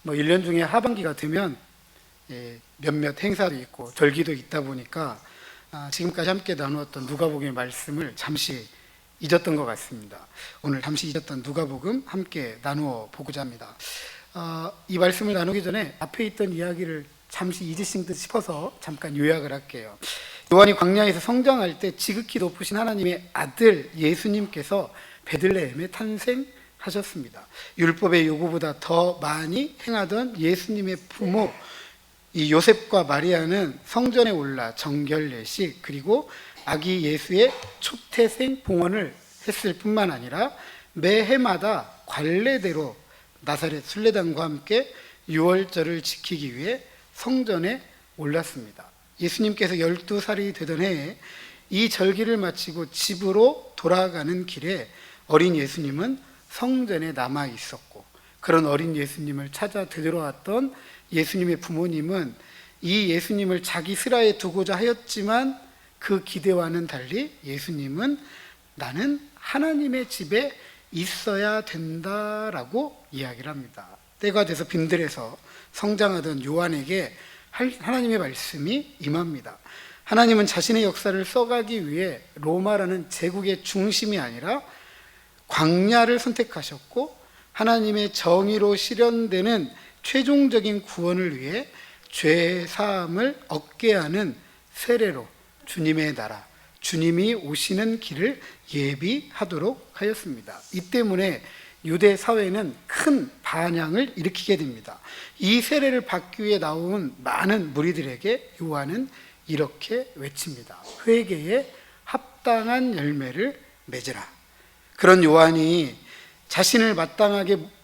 뭐 1년 중에 하반기가 되면 몇몇 행사도 있고 절기도 있다 보니까 지금까지 함께 나누었던 누가복음의 말씀을 잠시 잊었던 것 같습니다. 오늘 잠시 잊었던 누가복음 함께 나누어 보고자 합니다. 이 말씀을 나누기 전에 앞에 있던 이야기를 잠시 잊으신 듯 싶어서 잠깐 요약을 할게요. 요한이 광야에서 성장할 때 지극히 높으신 하나님의 아들 예수님께서 베들레헴에 탄생하셨습니다. 율법의 요구보다 더 많이 행하던 예수님의 부모 이 요셉과 마리아는 성전에 올라 정결 예식 그리고 아기 예수의 초태생 봉헌을 했을 뿐만 아니라 매해마다 관례대로 나사렛 순례단과 함께 유월절을 지키기 위해 성전에 올랐습니다. 예수님께서 12살이 되던 해에 이 절기를 마치고 집으로 돌아가는 길에 어린 예수님은 성전에 남아 있었고, 그런 어린 예수님을 찾아 되돌아왔던 예수님의 부모님은 이 예수님을 자기 슬하에 두고자 하였지만 그 기대와는 달리 예수님은 나는 하나님의 집에 있어야 된다라고 이야기를 합니다. 때가 돼서 빈들에서 성장하던 요한에게 하나님의 말씀이 임합니다. 하나님은 자신의 역사를 써가기 위해 로마라는 제국의 중심이 아니라 광야를 선택하셨고, 하나님의 정의로 실현되는 최종적인 구원을 위해 죄 사함을 얻게 하는 세례로 주님의 나라, 주님이 오시는 길을 예비하도록 하였습니다. 이 때문에 유대 사회는 큰 반향을 일으키게 됩니다. 이 세례를 받기 위해 나온 많은 무리들에게 요한은 이렇게 외칩니다. 회개에 합당한 열매를 맺으라. 그런 요한이 자신을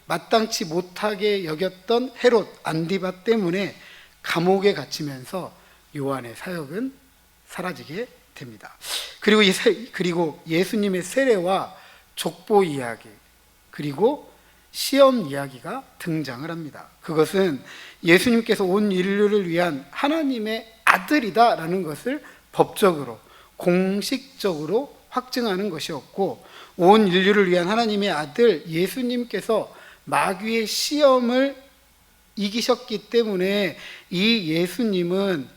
마땅치 못하게 여겼던 헤롯 안디바 때문에 감옥에 갇히면서 요한의 사역은 사라지게 됩니다. 그리고 예수님의 세례와 족보 이야기, 그리고 시험 이야기가 등장을 합니다. 그것은 예수님께서 온 인류를 위한 하나님의 아들이다라는 것을 법적으로, 공식적으로 확증하는 것이었고, 온 인류를 위한 하나님의 아들 예수님께서 마귀의 시험을 이기셨기 때문에 이 예수님은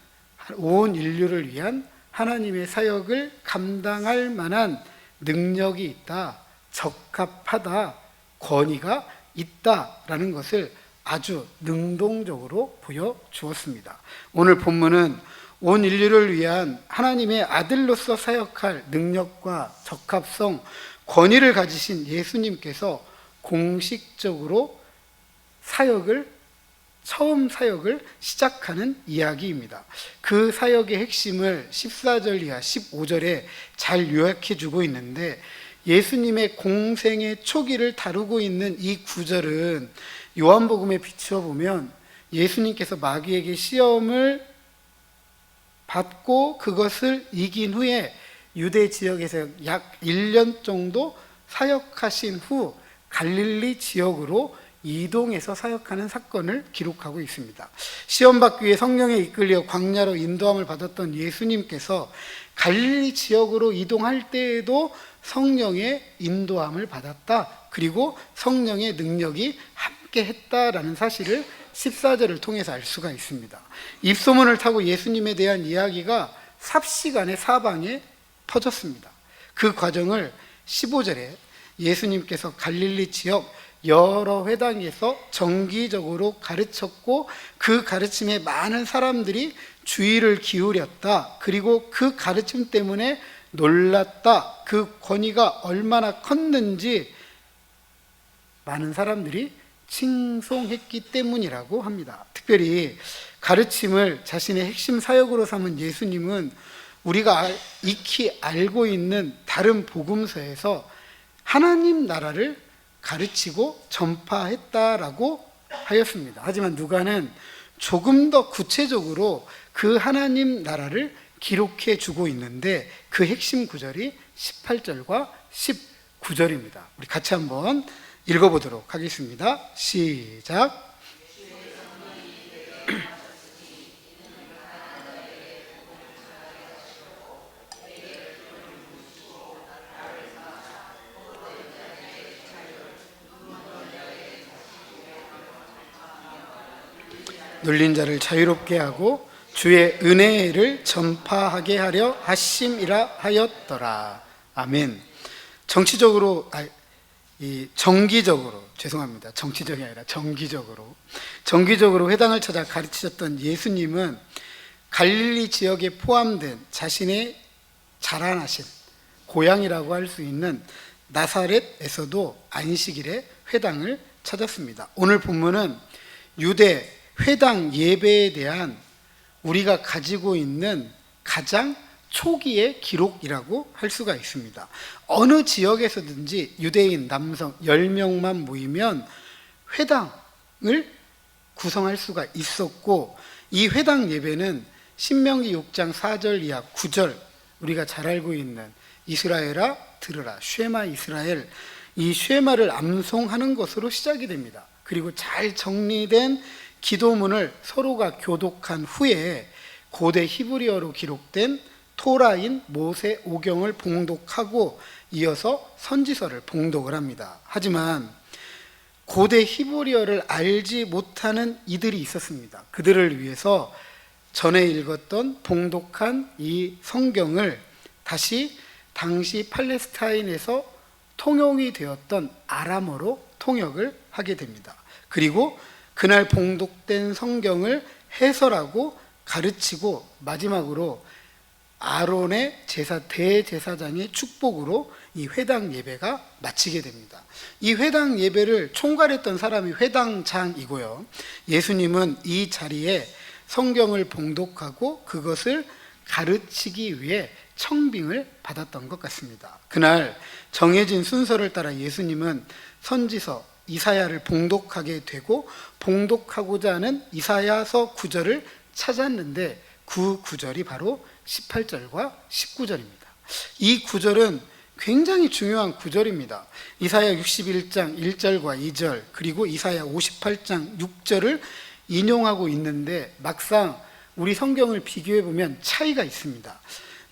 온 인류를 위한 하나님의 사역을 감당할 만한 능력이 있다, 적합하다, 권위가 있다라는 것을 아주 능동적으로 보여주었습니다. 오늘 본문은 온 인류를 위한 하나님의 아들로서 사역할 능력과 적합성, 권위를 가지신 예수님께서 공식적으로 처음 사역을 시작하는 이야기입니다. 그 사역의 핵심을 14절 이하 15절에 잘 요약해 주고 있는데, 예수님의 공생의 초기를 다루고 있는 이 구절은 요한복음에 비추어 보면 예수님께서 마귀에게 시험을 받고 그것을 이긴 후에 유대 지역에서 약 1년 정도 사역하신 후 갈릴리 지역으로 이동해서 사역하는 사건을 기록하고 있습니다. 시험받기 위해 성령에 이끌려 광야로 인도함을 받았던 예수님께서 갈릴리 지역으로 이동할 때에도 성령의 인도함을 받았다, 그리고 성령의 능력이 함께 했다라는 사실을 14절을 통해서 알 수가 있습니다. 입소문을 타고 예수님에 대한 이야기가 삽시간에 사방에 퍼졌습니다. 그 과정을 15절에 예수님께서 갈릴리 지역 여러 회당에서 정기적으로 가르쳤고, 그 가르침에 많은 사람들이 주의를 기울였다, 그리고 그 가르침 때문에 놀랐다, 그 권위가 얼마나 컸는지 많은 사람들이 칭송했기 때문이라고 합니다. 특별히 가르침을 자신의 핵심 사역으로 삼은 예수님은 우리가 익히 알고 있는 다른 복음서에서 하나님 나라를 가르치고 전파했다라고 하였습니다. 하지만 누가는 조금 더 구체적으로 그 하나님 나라를 기록해 주고 있는데, 그 핵심 구절이 18절과 19절입니다. 우리 같이 한번 읽어보도록 하겠습니다. 시작. 눌린 자를 자유롭게 하고 주의 은혜를 전파하게 하려 하심이라 하였더라. 아멘. 정기적으로 죄송합니다. 정치적이 아니라 정기적으로 회당을 찾아 가르치셨던 예수님은 갈릴리 지역에 포함된 자신의 자라나신 고향이라고 할 수 있는 나사렛에서도 안식일에 회당을 찾았습니다. 오늘 본문은 유대 회당 예배에 대한 우리가 가지고 있는 가장 초기의 기록이라고 할 수가 있습니다. 어느 지역에서든지 유대인 남성 10명만 모이면 회당을 구성할 수가 있었고, 이 회당 예배는 신명기 6장 4절 이하 9절, 우리가 잘 알고 있는 이스라엘아 들으라, 쉐마 이스라엘, 이 쉐마를 암송하는 것으로 시작이 됩니다. 그리고 잘 정리된 기도문을 서로가 교독한 후에 고대 히브리어로 기록된 토라인 모세 오경을 봉독하고 이어서 선지서를 봉독을 합니다. 하지만 고대 히브리어를 알지 못하는 이들이 있었습니다. 그들을 위해서 전에 읽었던 봉독한 이 성경을 다시 당시 팔레스타인에서 통용이 되었던 아람어로 통역을 하게 됩니다. 그리고 그날 봉독된 성경을 해설하고 가르치고 마지막으로 아론의 대제사장의 축복으로 이 회당 예배가 마치게 됩니다. 이 회당 예배를 총괄했던 사람이 회당장이고요. 예수님은 이 자리에 성경을 봉독하고 그것을 가르치기 위해 청빙을 받았던 것 같습니다. 그날 정해진 순서를 따라 예수님은 선지서 이사야를 봉독하게 되고, 봉독하고자 하는 이사야서 9절을 찾았는데 그 구절이 바로 18절과 19절입니다. 이 구절은 굉장히 중요한 구절입니다. 이사야 61장 1절과 2절 그리고 이사야 58장 6절을 인용하고 있는데 막상 우리 성경을 비교해 보면 차이가 있습니다.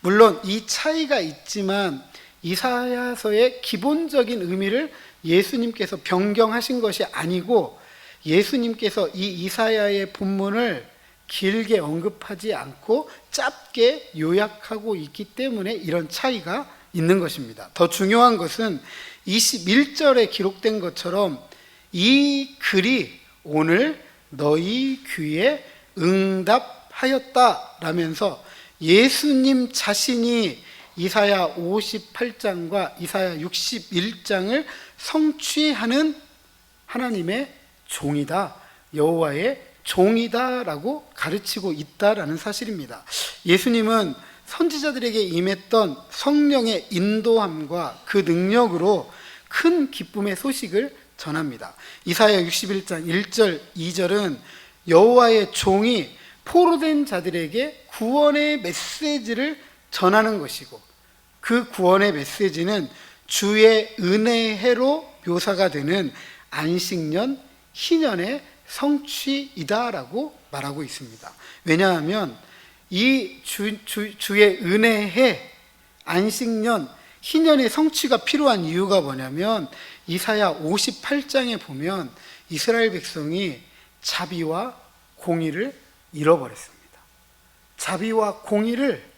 물론 이 차이가 있지만 이사야서의 기본적인 의미를 예수님께서 변경하신 것이 아니고, 예수님께서 이 이사야의 본문을 길게 언급하지 않고 짧게 요약하고 있기 때문에 이런 차이가 있는 것입니다. 더 중요한 것은 21절에 기록된 것처럼 이 글이 오늘 너희 귀에 응답하였다 라면서 예수님 자신이 이사야 58장과 이사야 61장을 성취하는 하나님의 종이다, 여호와의 종이다라고 가르치고 있다라는 사실입니다. 예수님은 선지자들에게 임했던 성령의 인도함과 그 능력으로 큰 기쁨의 소식을 전합니다. 이사야 61장 1절 2절은 여호와의 종이 포로된 자들에게 구원의 메시지를 전하는 것이고, 그 구원의 메시지는 주의 은혜해로 묘사가 되는 안식년 희년의 성취이다라고 말하고 있습니다. 왜냐하면 이 주의 은혜해 안식년 희년의 성취가 필요한 이유가 뭐냐면 이사야 58장에 보면 이스라엘 백성이 자비와 공의를 잃어버렸습니다. 자비와 공의를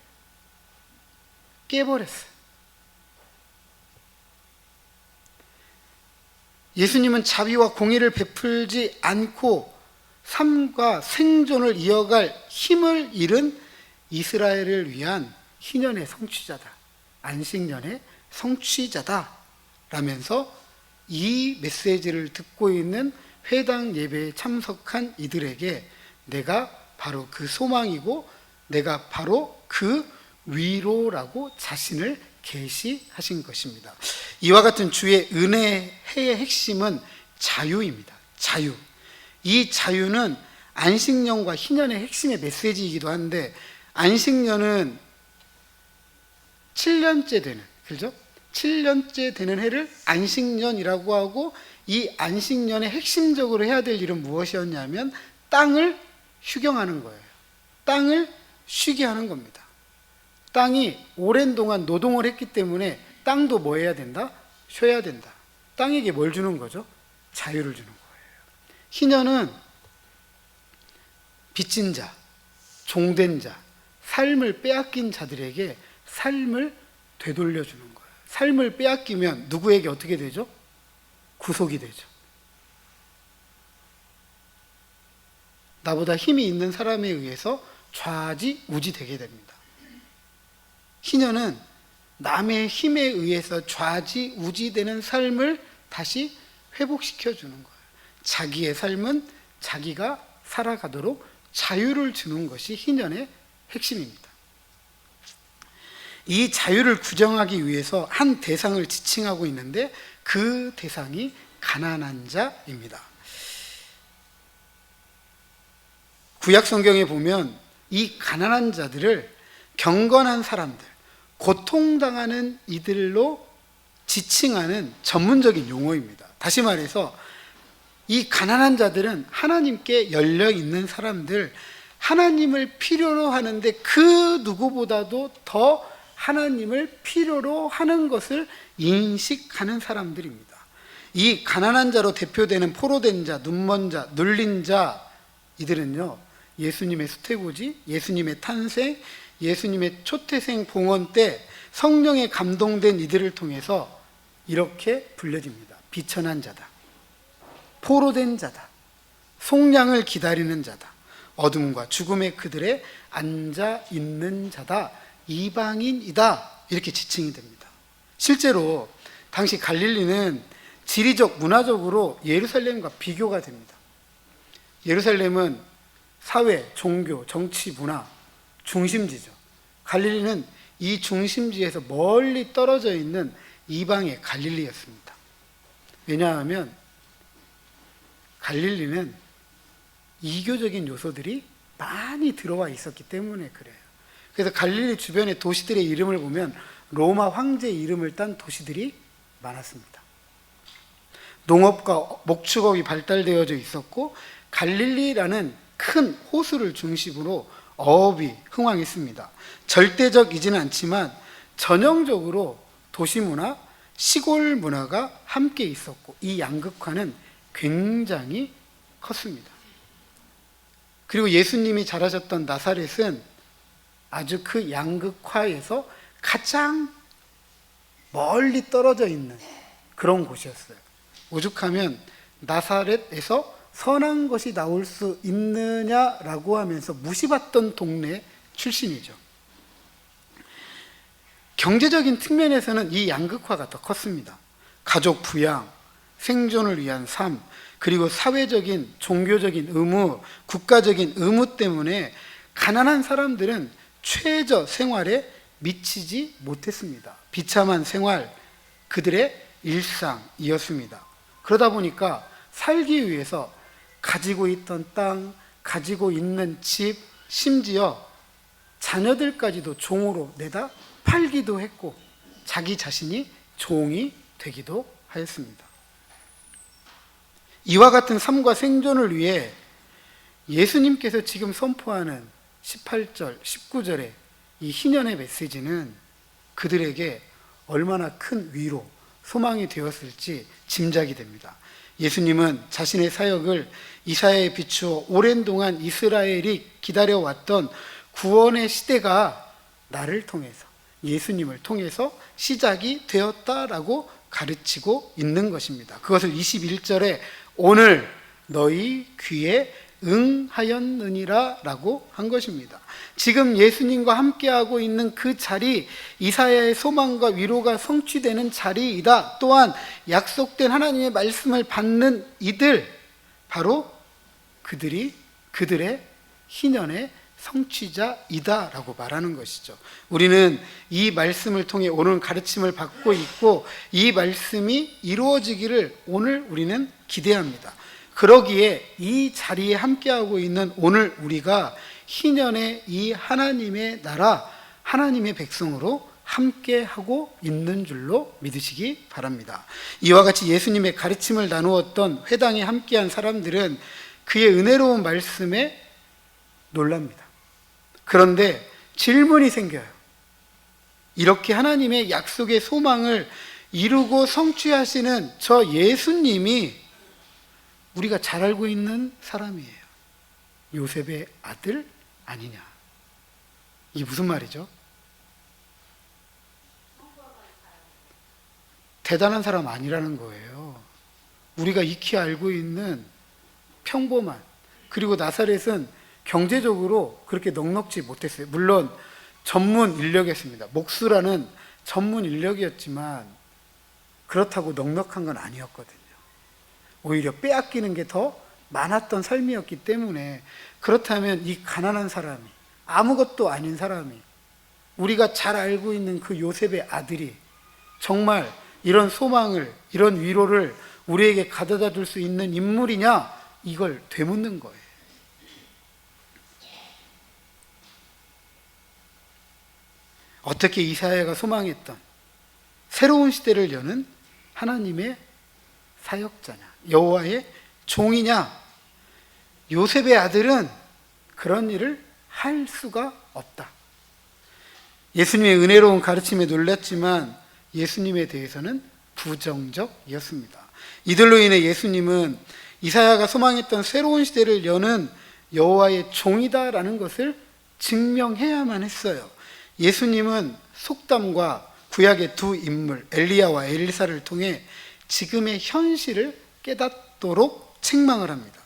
깨버렸어요. 예수님은 자비와 공의를 베풀지 않고 삶과 생존을 이어갈 힘을 잃은 이스라엘을 위한 희년의 성취자다, 안식년의 성취자다 라면서 이 메시지를 듣고 있는 회당 예배에 참석한 이들에게 내가 바로 그 소망이고 내가 바로 그 위로라고 자신을 계시하신 것입니다. 이와 같은 주의 은혜의 핵심은 자유입니다. 자유. 이 자유는 안식년과 희년의 핵심의 메시지이기도 한데, 안식년은 7년째 되는, 그죠? 7년째 되는 해를 안식년이라고 하고, 이 안식년의 핵심적으로 해야 될 일은 무엇이었냐면 땅을 휴경하는 거예요. 땅을 쉬게 하는 겁니다. 땅이 오랜 동안 노동을 했기 때문에 땅도 뭐 해야 된다? 쉬어야 된다. 땅에게 뭘 주는 거죠? 자유를 주는 거예요. 희년은 빚진 자, 종된 자, 삶을 빼앗긴 자들에게 삶을 되돌려주는 거예요. 삶을 빼앗기면 누구에게 어떻게 되죠? 구속이 되죠. 나보다 힘이 있는 사람에 의해서 좌지우지되게 됩니다. 희년은 남의 힘에 의해서 좌지우지되는 삶을 다시 회복시켜주는 거예요. 자기의 삶은 자기가 살아가도록 자유를 주는 것이 희년의 핵심입니다. 이 자유를 구정하기 위해서 한 대상을 지칭하고 있는데 그 대상이 가난한 자입니다. 구약 성경에 보면 이 가난한 자들을 경건한 사람들, 고통당하는 이들로 지칭하는 전문적인 용어입니다. 다시 말해서 이 가난한 자들은 하나님께 열려 있는 사람들, 하나님을 필요로 하는데 그 누구보다도 더 하나님을 필요로 하는 것을 인식하는 사람들입니다. 이 가난한 자로 대표되는 포로된 자, 눈먼 자, 눌린 자, 이들은요, 예수님의 수태고지, 예수님의 탄생, 예수님의 초태생 봉헌 때 성령에 감동된 이들을 통해서 이렇게 불려집니다. 비천한 자다, 포로된 자다, 속량을 기다리는 자다, 어둠과 죽음의 그들에 앉아 있는 자다, 이방인이다, 이렇게 지칭이 됩니다. 실제로 당시 갈릴리는 지리적, 문화적으로 예루살렘과 비교가 됩니다. 예루살렘은 사회, 종교, 정치, 문화 중심지죠. 갈릴리는 이 중심지에서 멀리 떨어져 있는 이방의 갈릴리였습니다. 왜냐하면 갈릴리는 이교적인 요소들이 많이 들어와 있었기 때문에 그래요. 그래서 갈릴리 주변의 도시들의 이름을 보면 로마 황제의 이름을 딴 도시들이 많았습니다. 농업과 목축업이 발달되어져 있었고 갈릴리라는 큰 호수를 중심으로 어업이 흥황했습니다. 절대적이지는 않지만 전형적으로 도시 문화, 시골 문화가 함께 있었고 이 양극화는 굉장히 컸습니다. 그리고 예수님이 자라셨던 나사렛은 아주 그 양극화에서 가장 멀리 떨어져 있는 그런 곳이었어요. 오죽하면 나사렛에서 선한 것이 나올 수 있느냐라고 하면서 무시받던 동네 출신이죠. 경제적인 측면에서는 이 양극화가 더 컸습니다. 가족 부양, 생존을 위한 삶, 그리고 사회적인, 종교적인 의무, 국가적인 의무 때문에 가난한 사람들은 최저 생활에 미치지 못했습니다. 비참한 생활, 그들의 일상이었습니다. 그러다 보니까 살기 위해서 가지고 있던 땅, 가지고 있는 집, 심지어 자녀들까지도 종으로 내다 팔기도 했고 자기 자신이 종이 되기도 하였습니다. 이와 같은 삶과 생존을 위해 예수님께서 지금 선포하는 18절, 19절의 이 희년의 메시지는 그들에게 얼마나 큰 위로, 소망이 되었을지 짐작이 됩니다. 예수님은 자신의 사역을 이사야에 비추어 오랜 동안 이스라엘이 기다려왔던 구원의 시대가 나를 통해서, 예수님을 통해서 시작이 되었다라고 가르치고 있는 것입니다. 그것을 21절에 오늘 너희 귀에 응하였느니라 라고 한 것입니다. 지금 예수님과 함께하고 있는 그 자리, 이사야의 소망과 위로가 성취되는 자리이다. 또한 약속된 하나님의 말씀을 받는 이들, 바로 그들의 희년의 성취자이다 라고 말하는 것이죠. 우리는 이 말씀을 통해 오늘 가르침을 받고 있고 이 말씀이 이루어지기를 오늘 우리는 기대합니다. 그러기에 이 자리에 함께하고 있는 오늘 우리가 희년의 이 하나님의 나라, 하나님의 백성으로 함께하고 있는 줄로 믿으시기 바랍니다. 이와 같이 예수님의 가르침을 나누었던 회당에 함께한 사람들은 그의 은혜로운 말씀에 놀랍니다. 그런데 질문이 생겨요. 이렇게 하나님의 약속의 소망을 이루고 성취하시는 저 예수님이 우리가 잘 알고 있는 사람이에요. 요셉의 아들 아니냐. 이게 무슨 말이죠? 대단한 사람 아니라는 거예요. 우리가 익히 알고 있는 평범한, 그리고 나사렛은 경제적으로 그렇게 넉넉지 못했어요. 물론 전문 인력이었습니다. 목수라는 전문 인력이었지만 그렇다고 넉넉한 건 아니었거든요. 오히려 빼앗기는 게 더 많았던 삶이었기 때문에, 그렇다면 이 가난한 사람이, 아무것도 아닌 사람이, 우리가 잘 알고 있는 그 요셉의 아들이 정말 이런 소망을, 이런 위로를 우리에게 가져다 줄 수 있는 인물이냐, 이걸 되묻는 거예요. 어떻게 이사야가 소망했던 새로운 시대를 여는 하나님의 사역자냐, 여호와의 종이냐. 요셉의 아들은 그런 일을 할 수가 없다. 예수님의 은혜로운 가르침에 놀랐지만 예수님에 대해서는 부정적이었습니다. 이들로 인해 예수님은 이사야가 소망했던 새로운 시대를 여는 여호와의 종이다라는 것을 증명해야만 했어요. 예수님은 속담과 구약의 두 인물 엘리야와 엘리사를 통해 지금의 현실을 깨닫도록 책망을 합니다.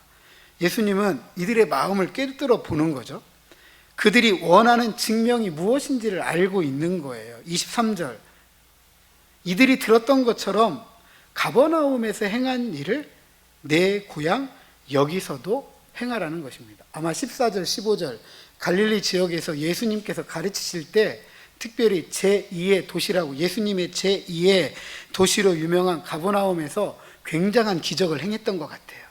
예수님은 이들의 마음을 꿰뚫어 보는 거죠. 그들이 원하는 증명이 무엇인지를 알고 있는 거예요. 23절, 이들이 들었던 것처럼 가버나움에서 행한 일을 내 고향 여기서도 행하라는 것입니다. 아마 14절, 15절 갈릴리 지역에서 예수님께서 가르치실 때 특별히 제2의 도시라고, 예수님의 제2의 도시로 유명한 가버나움에서 굉장한 기적을 행했던 것 같아요.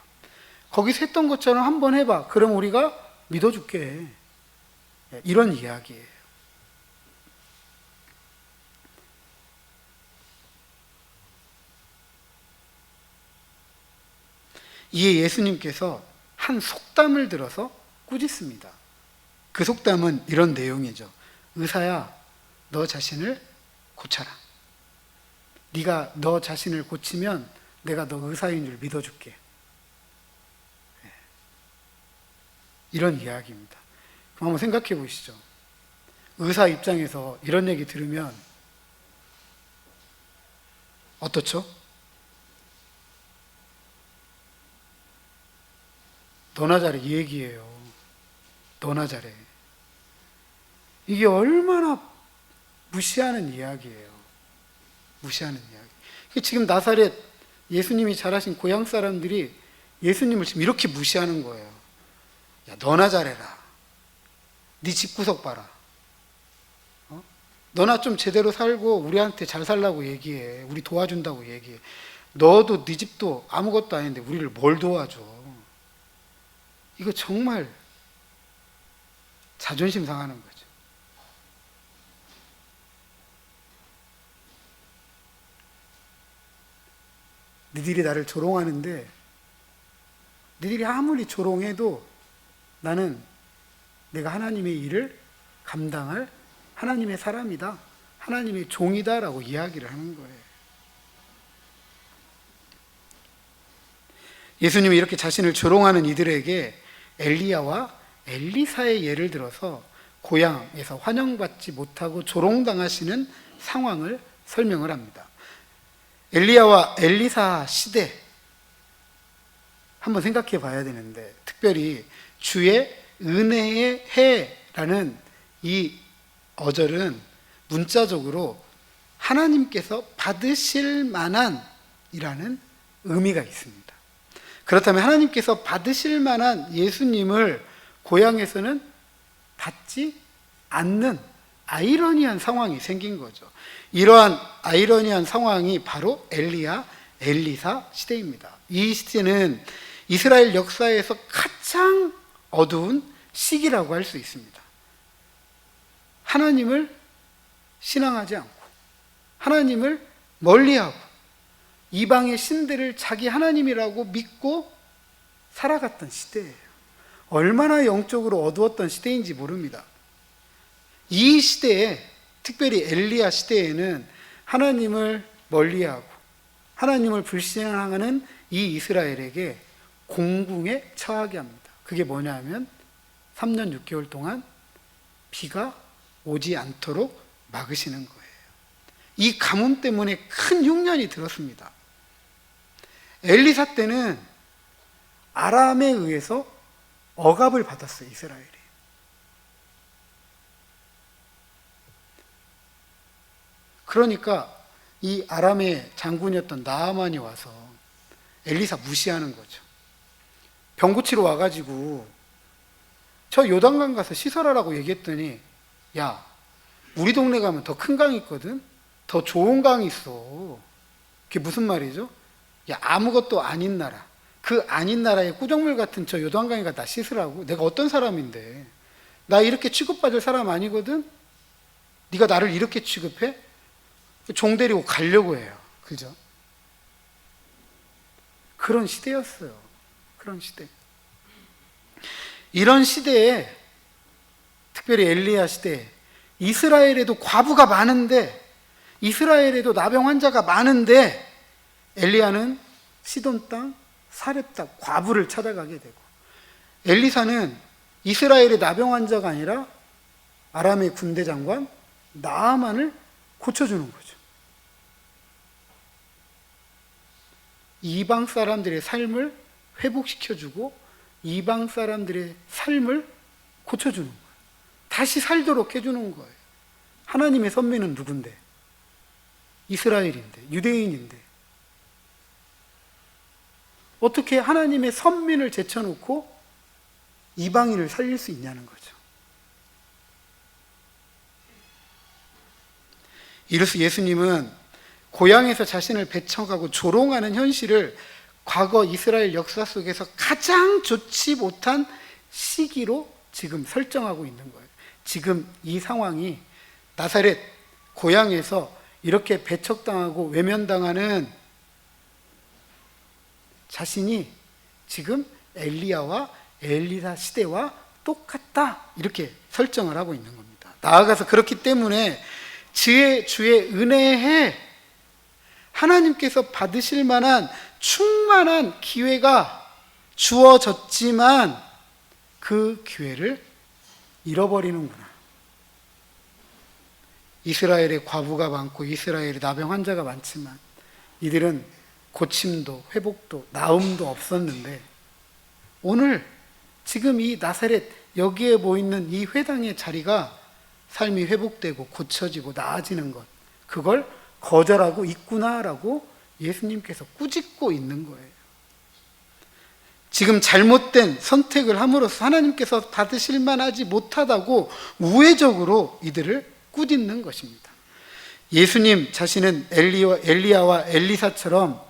거기서 했던 것처럼 한번 해봐. 그럼 우리가 믿어줄게. 이런 이야기예요. 이에 예수님께서 한 속담을 들어서 꾸짖습니다. 그 속담은 이런 내용이죠. 의사야, 너 자신을 고쳐라. 네가 너 자신을 고치면 내가 너 의사인 줄 믿어줄게. 이런 이야기입니다. 그럼 한번 생각해 보시죠. 의사 입장에서 이런 얘기 들으면 어떻죠? 너나 잘해, 이 얘기예요. 너나 잘해. 이게 얼마나 무시하는 이야기예요. 무시하는 이야기. 지금 나사렛 예수님이 자라신 고향 사람들이 예수님을 지금 이렇게 무시하는 거예요. 야, 너나 잘해라. 네 집구석 봐라. 너나 좀 제대로 살고 우리한테 잘 살라고 얘기해. 우리 도와준다고 얘기해. 너도 네 집도 아무것도 아닌데 우리를 뭘 도와줘. 이거 정말 자존심 상하는 거죠. 너희들이 나를 조롱하는데 너희들이 아무리 조롱해도 나는 내가 하나님의 일을 감당할 하나님의 사람이다, 하나님의 종이다라고 이야기를 하는 거예요. 예수님이 이렇게 자신을 조롱하는 이들에게 엘리야와 엘리사의 예를 들어서 고향에서 환영받지 못하고 조롱당하시는 상황을 설명을 합니다. 엘리야와 엘리사 시대 한번 생각해 봐야 되는데, 특별히 주의 은혜의 해라는 이 어절은 문자적으로 하나님께서 받으실 만한 이라는 의미가 있습니다. 그렇다면 하나님께서 받으실 만한 예수님을 고향에서는 받지 않는 아이러니한 상황이 생긴 거죠. 이러한 아이러니한 상황이 바로 엘리야, 엘리사 시대입니다. 이 시대는 이스라엘 역사에서 가장 어두운 시기라고 할 수 있습니다. 하나님을 신앙하지 않고 하나님을 멀리하고 이방의 신들을 자기 하나님이라고 믿고 살아갔던 시대예요. 얼마나 영적으로 어두웠던 시대인지 모릅니다. 이 시대에, 특별히 엘리야 시대에는 하나님을 멀리하고 하나님을 불신앙하는 이 이스라엘에게 공궁에 처하게 합니다. 그게 뭐냐면 3년 6개월 동안 비가 오지 않도록 막으시는 거예요. 이 가뭄 때문에 큰 흉년이 들었습니다. 엘리사 때는 아람에 의해서 억압을 받았어요, 이스라엘이. 그러니까 이 아람의 장군이었던 나아만이 와서 엘리사 무시하는 거죠. 병 고치러 와가지고 저 요단강 가서 씻어라라고 얘기했더니, 야, 우리 동네 가면 더 큰 강이 있거든? 더 좋은 강이 있어. 그게 무슨 말이죠? 야, 아무것도 아닌 나라, 그 아닌 나라의 꾸정물 같은 저 요단강에 가 나 씻으라고? 내가 어떤 사람인데? 나 이렇게 취급받을 사람 아니거든? 네가 나를 이렇게 취급해? 종 데리고 가려고 해요. 그죠? 그런 시대였어요. 그런 시대. 이런 시대에, 특별히 엘리야 시대에 이스라엘에도 과부가 많은데, 이스라엘에도 나병 환자가 많은데, 엘리야는 시돈 땅 사렙다 과부를 찾아가게 되고, 엘리사는 이스라엘의 나병 환자가 아니라 아람의 군대 장관 나아만을 고쳐주는 거죠. 이방 사람들의 삶을 회복시켜주고 이방 사람들의 삶을 고쳐주는 거예요. 다시 살도록 해주는 거예요. 하나님의 선민은 누군데? 이스라엘인데, 유대인인데. 어떻게 하나님의 선민을 제쳐놓고 이방인을 살릴 수 있냐는 거죠. 이로써 예수님은 고향에서 자신을 배척하고 조롱하는 현실을 과거 이스라엘 역사 속에서 가장 좋지 못한 시기로 지금 설정하고 있는 거예요. 지금 이 상황이 나사렛 고향에서 이렇게 배척당하고 외면당하는 자신이 지금 엘리야와 엘리사 시대와 똑같다, 이렇게 설정을 하고 있는 겁니다. 나아가서 그렇기 때문에 주의 은혜에 하나님께서 받으실 만한 충만한 기회가 주어졌지만 그 기회를 잃어버리는구나. 이스라엘의 과부가 많고 이스라엘의 나병 환자가 많지만 이들은 고침도 회복도 나음도 없었는데, 오늘 지금 이 나사렛 여기에 모이는 이 회당의 자리가 삶이 회복되고 고쳐지고 나아지는 것, 그걸 거절하고 있구나라고 예수님께서 꾸짖고 있는 거예요. 지금 잘못된 선택을 함으로써 하나님께서 받으실 만하지 못하다고 우회적으로 이들을 꾸짖는 것입니다. 예수님 자신은 엘리야와 엘리사처럼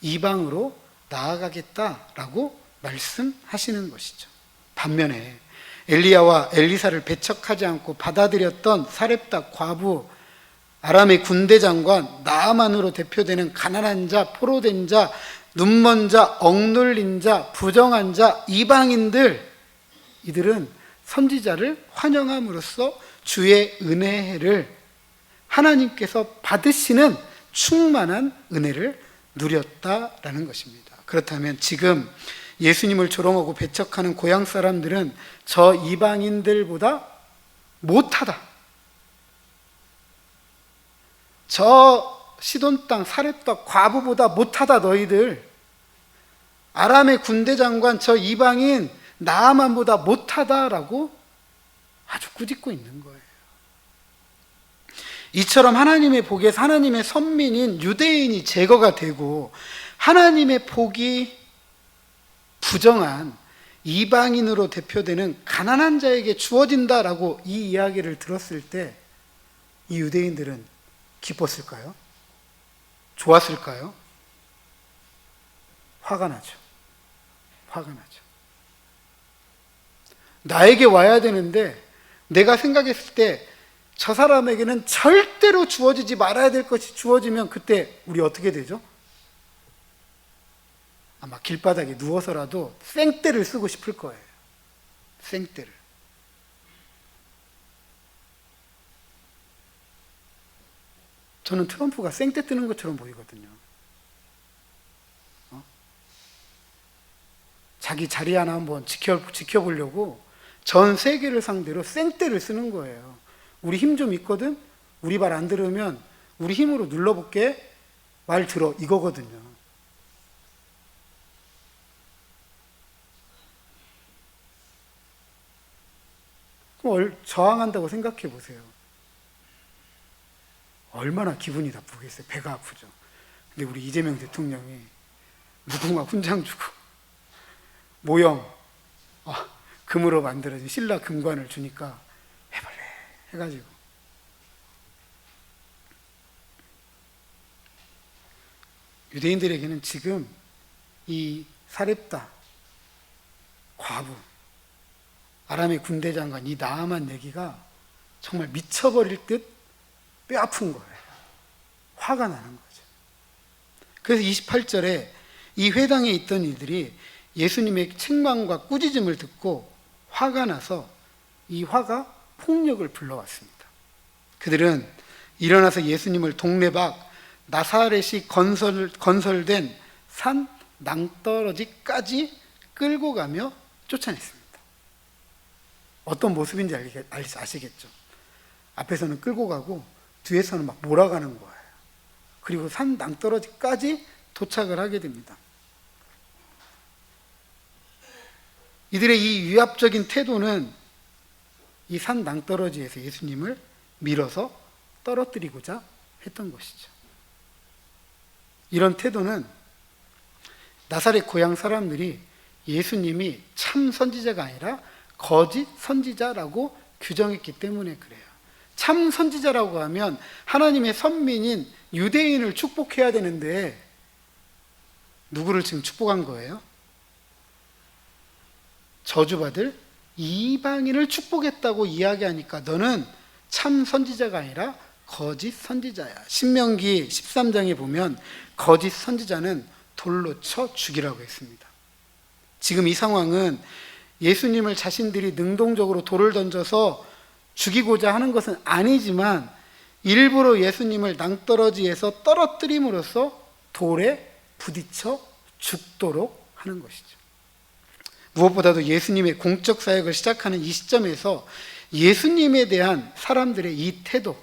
이방으로 나아가겠다라고 말씀하시는 것이죠. 반면에 엘리야와 엘리사를 배척하지 않고 받아들였던 사렙다 과부, 아람의 군대 장관 나아만으로 대표되는 가난한 자, 포로된 자, 눈먼 자, 억눌린 자, 부정한 자, 이방인들, 이들은 선지자를 환영함으로써 주의 은혜를, 하나님께서 받으시는 충만한 은혜를 누렸다라는 것입니다. 그렇다면 지금 예수님을 조롱하고 배척하는 고향 사람들은 저 이방인들보다 못하다, 저 시돈 땅 사렙다 과부보다 못하다, 너희들 아람의 군대 장관 저 이방인 나아만보다 못하다라고 아주 꾸짖고 있는 거예요. 이처럼 하나님의 복에서 하나님의 선민인 유대인이 제거가 되고 하나님의 복이 부정한 이방인으로 대표되는 가난한 자에게 주어진다라고 이 이야기를 들었을 때 이 유대인들은 기뻤을까요? 좋았을까요? 화가 나죠. 화가 나죠. 나에게 와야 되는데 내가 생각했을 때 저 사람에게는 절대로 주어지지 말아야 될 것이 주어지면 그때 우리 어떻게 되죠? 아마 길바닥에 누워서라도 생떼를 쓰고 싶을 거예요. 생떼를. 저는 트럼프가 생떼 뜨는 것처럼 보이거든요. 자기 자리 하나 한번 지켜보려고 전 세계를 상대로 생떼를 쓰는 거예요. 우리 힘 좀 있거든? 우리 말 안 들으면 우리 힘으로 눌러볼게. 말 들어. 이거거든요. 그럼 저항한다고 생각해 보세요. 얼마나 기분이 나쁘겠어요. 배가 아프죠. 근데 우리 이재명 대통령이 무궁화 훈장 주고 모형 금으로 만들어진 신라 금관을 주니까 해볼래 해가지고 유대인들에게는 지금 이 사렙다 과부 아람의 군대 장관 이 나아만 얘기가 정말 미쳐버릴 듯 뼈아픈 거예요. 화가 나는 거죠. 그래서 28절에 이 회당에 있던 이들이 예수님의 책망과 꾸짖음을 듣고 화가 나서 이 화가 폭력을 불러왔습니다. 그들은 일어나서 예수님을 동네 밖 나사렛이 건설된 산 낭떠러지까지 끌고 가며 쫓아냈습니다. 어떤 모습인지 아시겠죠? 앞에서는 끌고 가고 뒤에서는 막 몰아가는 거예요. 그리고 산 낭떠러지까지 도착을 하게 됩니다. 이들의 이 위압적인 태도는 이 산 낭떠러지에서 예수님을 밀어서 떨어뜨리고자 했던 것이죠. 이런 태도는 나사렛 고향 사람들이 예수님이 참 선지자가 아니라 거짓 선지자라고 규정했기 때문에 그래요. 참 선지자라고 하면 하나님의 선민인 유대인을 축복해야 되는데 누구를 지금 축복한 거예요? 저주받을 이방인을 축복했다고 이야기하니까 너는 참 선지자가 아니라 거짓 선지자야. 신명기 13장에 보면 거짓 선지자는 돌로 쳐 죽이라고 했습니다. 지금 이 상황은 예수님을 자신들이 능동적으로 돌을 던져서 죽이고자 하는 것은 아니지만 일부러 예수님을 낭떠러지에서 떨어뜨림으로써 돌에 부딪혀 죽도록 하는 것이죠. 무엇보다도 예수님의 공적 사역을 시작하는 이 시점에서 예수님에 대한 사람들의 이 태도,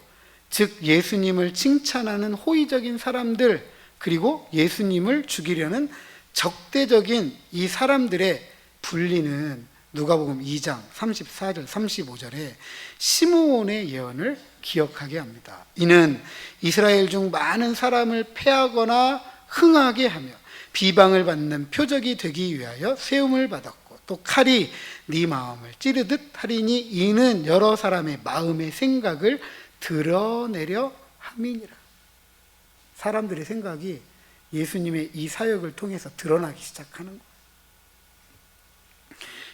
즉 예수님을 칭찬하는 호의적인 사람들, 그리고 예수님을 죽이려는 적대적인 이 사람들의 분리는 누가복음 2장 34절 35절에 시므온의 예언을 기억하게 합니다. 이는 이스라엘 중 많은 사람을 패하거나 흥하게 하며 비방을 받는 표적이 되기 위하여 세움을 받았고 또 칼이 네 마음을 찌르듯 하리니 이는 여러 사람의 마음의 생각을 드러내려 함이니라. 사람들의 생각이 예수님의 이 사역을 통해서 드러나기 시작하는 거예요.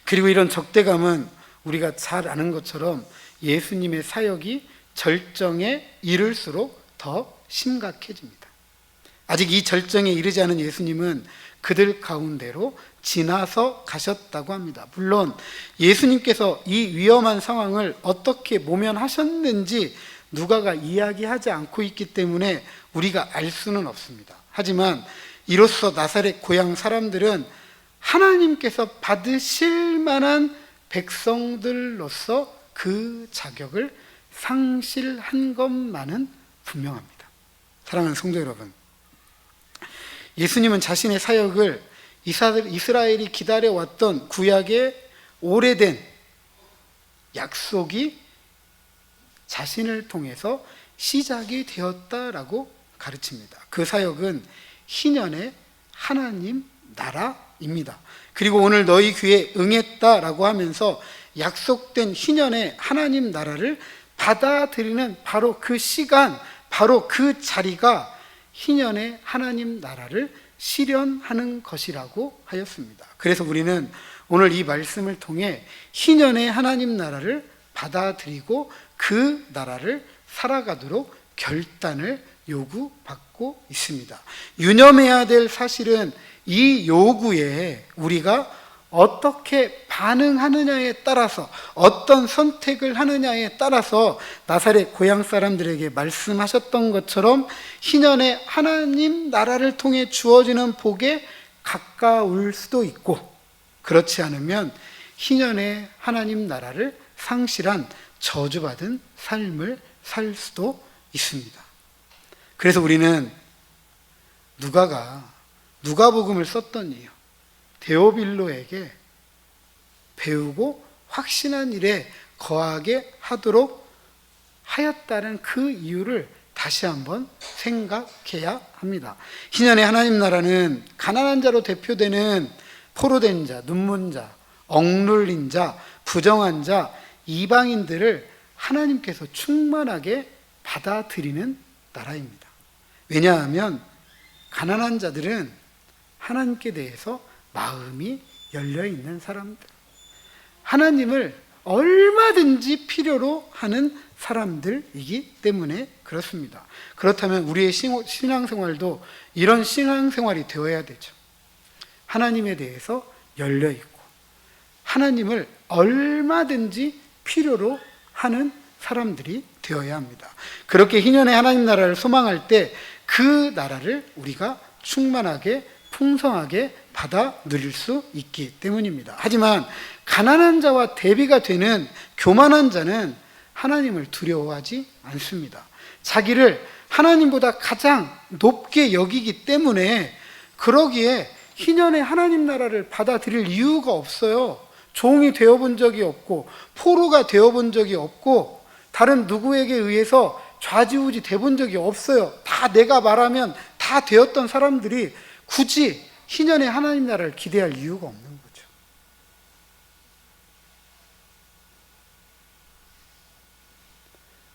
그리고 이런 적대감은 우리가 잘 아는 것처럼 예수님의 사역이 절정에 이를수록 더 심각해집니다. 아직 이 절정에 이르지 않은 예수님은 그들 가운데로 지나서 가셨다고 합니다. 물론 예수님께서 이 위험한 상황을 어떻게 모면하셨는지 누가가 이야기하지 않고 있기 때문에 우리가 알 수는 없습니다. 하지만 이로써 나사렛 고향 사람들은 하나님께서 받으실 만한 백성들로서 그 자격을 상실한 것만은 분명합니다. 사랑하는 성도 여러분, 예수님은 자신의 사역을 이스라엘이 기다려왔던 구약의 오래된 약속이 자신을 통해서 시작이 되었다라고 가르칩니다. 그 사역은 희년의 하나님 나라입니다. 그리고 오늘 너희 귀에 응했다라고 하면서 약속된 희년의 하나님 나라를 받아들이는 바로 그 시간, 바로 그 자리가 희년의 하나님 나라를 실현하는 것이라고 하였습니다. 그래서 우리는 오늘 이 말씀을 통해 희년의 하나님 나라를 받아들이고 그 나라를 살아가도록 결단을 요구받고 있습니다. 유념해야 될 사실은 이 요구에 우리가 어떻게 반응하느냐에 따라서, 어떤 선택을 하느냐에 따라서 나사렛 고향 사람들에게 말씀하셨던 것처럼 희년의 하나님 나라를 통해 주어지는 복에 가까울 수도 있고, 그렇지 않으면 희년의 하나님 나라를 상실한 저주받은 삶을 살 수도 있습니다. 그래서 우리는 누가가 누가복음을 썼던 이유, 데오빌로에게 배우고 확신한 일에 거하게 하도록 하였다는 그 이유를 다시 한번 생각해야 합니다. 희년의 하나님 나라는 가난한 자로 대표되는 포로된 자, 눈먼 자, 억눌린 자, 부정한 자, 이방인들을 하나님께서 충만하게 받아들이는 나라입니다. 왜냐하면 가난한 자들은 하나님께 대해서 마음이 열려있는 사람들, 하나님을 얼마든지 필요로 하는 사람들이기 때문에 그렇습니다. 그렇다면 우리의 신앙생활도 이런 신앙생활이 되어야 되죠. 하나님에 대해서 열려있고 하나님을 얼마든지 필요로 하는 사람들이 되어야 합니다. 그렇게 희년의 하나님 나라를 소망할 때 그 나라를 우리가 충만하게 풍성하게 받아 누릴 수 있기 때문입니다. 하지만 가난한 자와 대비가 되는 교만한 자는 하나님을 두려워하지 않습니다. 자기를 하나님보다 가장 높게 여기기 때문에 그러기에 희년의 하나님 나라를 받아들일 이유가 없어요. 종이 되어본 적이 없고 포로가 되어본 적이 없고 다른 누구에게 의해서 좌지우지 돼본 적이 없어요. 다 내가 말하면 다 되었던 사람들이 굳이 희년의 하나님 나라를 기대할 이유가 없는 거죠.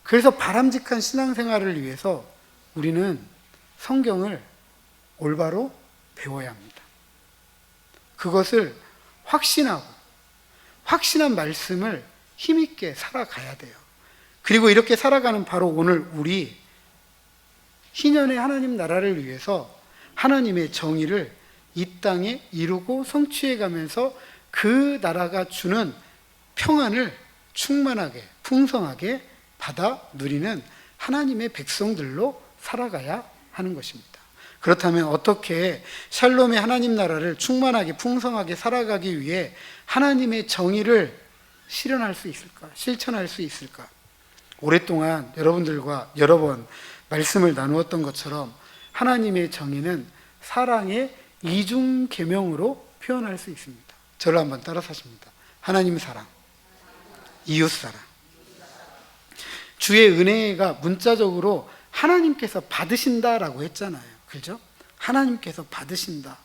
그래서 바람직한 신앙생활을 위해서 우리는 성경을 올바로 배워야 합니다. 그것을 확신한 말씀을 힘있게 살아가야 돼요. 그리고 이렇게 살아가는 바로 오늘 우리 희년의 하나님 나라를 위해서 하나님의 정의를 이 땅에 이루고 성취해 가면서 그 나라가 주는 평안을 충만하게 풍성하게 받아 누리는 하나님의 백성들로 살아가야 하는 것입니다. 그렇다면 어떻게 샬롬의 하나님 나라를 충만하게 풍성하게 살아가기 위해 하나님의 정의를 실현할 수 있을까? 실천할 수 있을까? 오랫동안 여러분들과 여러 번 말씀을 나누었던 것처럼 하나님의 정의는 사랑의 이중 계명으로 표현할 수 있습니다. 저를 한번 따라서 하십니다. 하나님 사랑, 이웃 사랑. 주의 은혜가 문자적으로 하나님께서 받으신다라고 했잖아요. 그죠? 하나님께서 받으신다.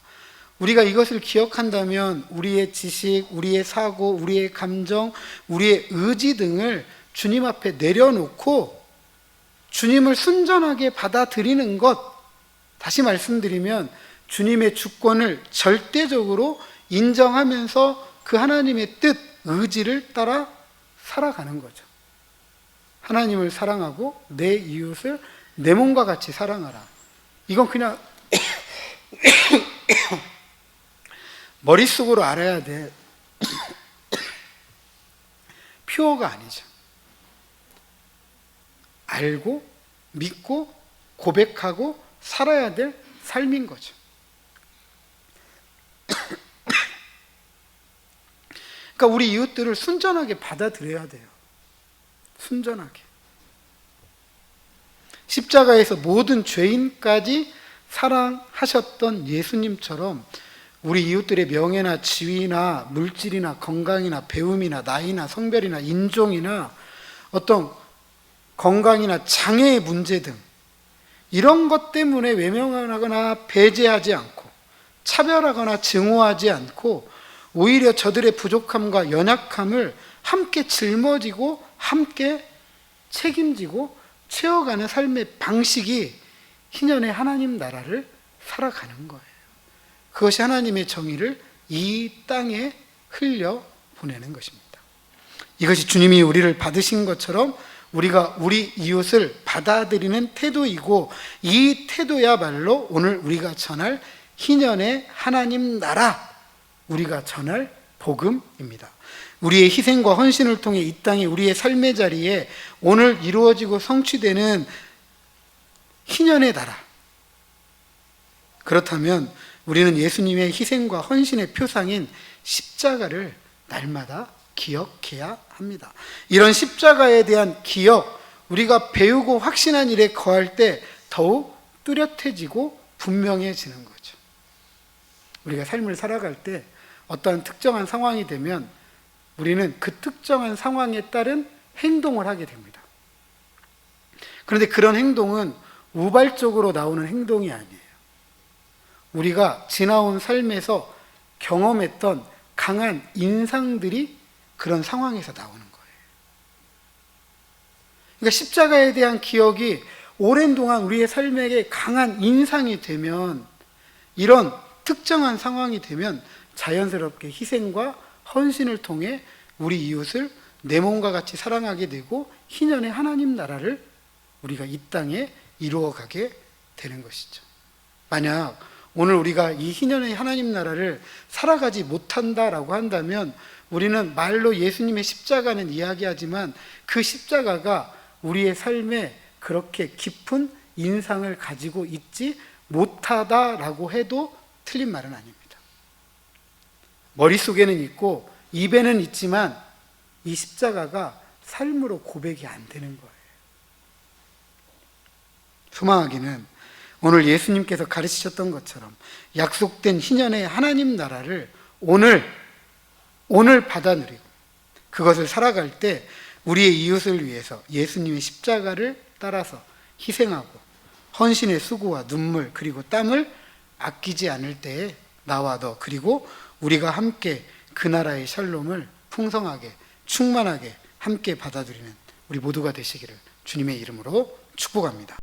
우리가 이것을 기억한다면 우리의 지식, 우리의 사고, 우리의 감정, 우리의 의지 등을 주님 앞에 내려놓고 주님을 순전하게 받아들이는 것, 다시 말씀드리면 주님의 주권을 절대적으로 인정하면서 그 하나님의 뜻, 의지를 따라 살아가는 거죠. 하나님을 사랑하고 내 이웃을 내 몸과 같이 사랑하라. 이건 그냥 머릿속으로 알아야 돼. 표어가 아니죠. 알고 믿고 고백하고 살아야 될 삶인 거죠. 그러니까 우리 이웃들을 순전하게 받아들여야 돼요. 순전하게. 십자가에서 모든 죄인까지 사랑하셨던 예수님처럼 우리 이웃들의 명예나 지위나 물질이나 건강이나 배움이나 나이나 성별이나 인종이나 어떤 건강이나 장애의 문제 등 이런 것 때문에 외면하거나 배제하지 않고 차별하거나 증오하지 않고 오히려 저들의 부족함과 연약함을 함께 짊어지고 함께 책임지고 채워가는 삶의 방식이 희년의 하나님 나라를 살아가는 거예요. 그것이 하나님의 정의를 이 땅에 흘려 보내는 것입니다. 이것이 주님이 우리를 받으신 것처럼 우리가 우리 이웃을 받아들이는 태도이고 이 태도야말로 오늘 우리가 전할 희년의 하나님 나라, 우리가 전할 복음입니다. 우리의 희생과 헌신을 통해 이 땅에 우리의 삶의 자리에 오늘 이루어지고 성취되는 희년의 나라. 그렇다면 우리는 예수님의 희생과 헌신의 표상인 십자가를 날마다 기억해야 합니다. 이런 십자가에 대한 기억, 우리가 배우고 확신한 일에 거할 때 더욱 뚜렷해지고 분명해지는 거죠. 우리가 삶을 살아갈 때 어떠한 특정한 상황이 되면 우리는 그 특정한 상황에 따른 행동을 하게 됩니다. 그런데 그런 행동은 우발적으로 나오는 행동이 아니에요. 우리가 지나온 삶에서 경험했던 강한 인상들이 그런 상황에서 나오는 거예요. 그러니까 십자가에 대한 기억이 오랜 동안 우리의 삶에게 강한 인상이 되면, 이런 특정한 상황이 되면 자연스럽게 희생과 헌신을 통해 우리 이웃을 내 몸과 같이 사랑하게 되고 희년의 하나님 나라를 우리가 이 땅에 이루어가게 되는 것이죠. 만약 오늘 우리가 이 희년의 하나님 나라를 살아가지 못한다라고 한다면 우리는 말로 예수님의 십자가는 이야기하지만 그 십자가가 우리의 삶에 그렇게 깊은 인상을 가지고 있지 못하다라고 해도 틀린 말은 아닙니다. 머릿속에는 있고 입에는 있지만 이 십자가가 삶으로 고백이 안 되는 거예요. 소망하기는 오늘 예수님께서 가르치셨던 것처럼 약속된 희년의 하나님 나라를 오늘 받아 누리고 그것을 살아갈 때 우리의 이웃을 위해서 예수님의 십자가를 따라서 희생하고 헌신의 수고와 눈물 그리고 땀을 아끼지 않을 때에 나와 너 그리고 우리가 함께 그 나라의 샬롬을 풍성하게 충만하게 함께 받아들이는 우리 모두가 되시기를 주님의 이름으로 축복합니다.